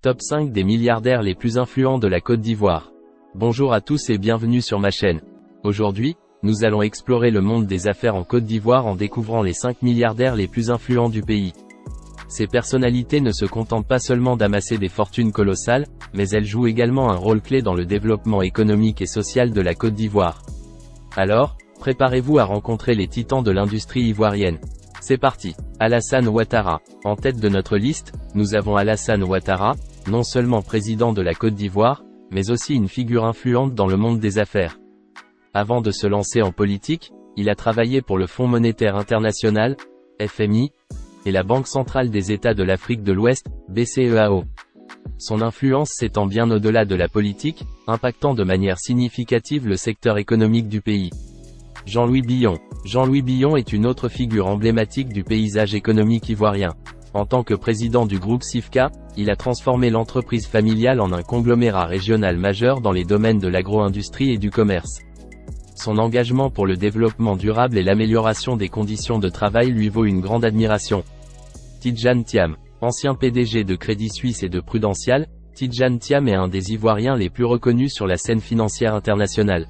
Top 5 des milliardaires les plus influents de la Côte d'Ivoire. Bonjour à tous et bienvenue sur ma chaîne. Aujourd'hui, nous allons explorer le monde des affaires en Côte d'Ivoire en découvrant les 5 milliardaires les plus influents du pays. Ces personnalités ne se contentent pas seulement d'amasser des fortunes colossales, mais elles jouent également un rôle clé dans le développement économique et social de la Côte d'Ivoire. Alors, préparez-vous à rencontrer les titans de l'industrie ivoirienne. C'est parti. Alassane Ouattara. En tête de notre liste, nous avons Alassane Ouattara, non seulement président de la Côte d'Ivoire, mais aussi une figure influente dans le monde des affaires. Avant de se lancer en politique, il a travaillé pour le Fonds monétaire international, FMI, et la Banque centrale des États de l'Afrique de l'Ouest, BCEAO. Son influence s'étend bien au-delà de la politique, impactant de manière significative le secteur économique du pays. Jean-Louis Billon. Jean-Louis Billon est une autre figure emblématique du paysage économique ivoirien. En tant que président du groupe Sifka, il a transformé l'entreprise familiale en un conglomérat régional majeur dans les domaines de l'agro-industrie et du commerce. Son engagement pour le développement durable et l'amélioration des conditions de travail lui vaut une grande admiration. Tidjane Thiam. Ancien PDG de Crédit Suisse et de Prudential, Tidjane Thiam est un des Ivoiriens les plus reconnus sur la scène financière internationale.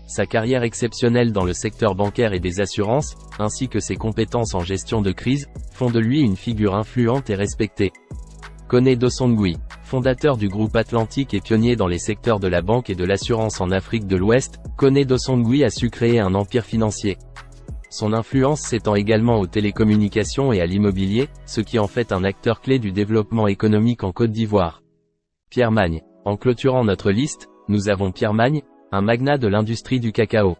Sa carrière exceptionnelle dans le secteur bancaire et des assurances, ainsi que ses compétences en gestion de crise, font de lui une figure influente et respectée. Koné Dosongui. Fondateur du groupe Atlantique et pionnier dans les secteurs de la banque et de l'assurance en Afrique de l'Ouest, Koné Dosongui a su créer un empire financier. Son influence s'étend également aux télécommunications et à l'immobilier, ce qui en fait un acteur clé du développement économique en Côte d'Ivoire. Pierre Magne. En clôturant notre liste, nous avons Pierre Magne, un magnat de l'industrie du cacao.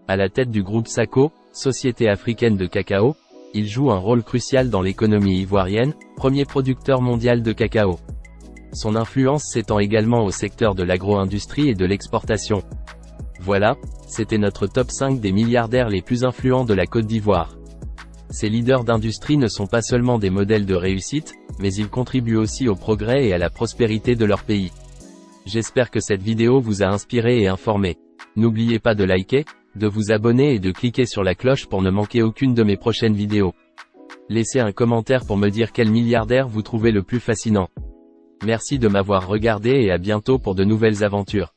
À la tête du groupe SACO, Société africaine de cacao, il joue un rôle crucial dans l'économie ivoirienne, premier producteur mondial de cacao. Son influence s'étend également au secteur de l'agro-industrie et de l'exportation. Voilà, c'était notre top 5 des milliardaires les plus influents de la Côte d'Ivoire. Ces leaders d'industrie ne sont pas seulement des modèles de réussite, mais ils contribuent aussi au progrès et à la prospérité de leur pays. J'espère que cette vidéo vous a inspiré et informé. N'oubliez pas de liker, de vous abonner et de cliquer sur la cloche pour ne manquer aucune de mes prochaines vidéos. Laissez un commentaire pour me dire quel milliardaire vous trouvez le plus fascinant. Merci de m'avoir regardé et à bientôt pour de nouvelles aventures.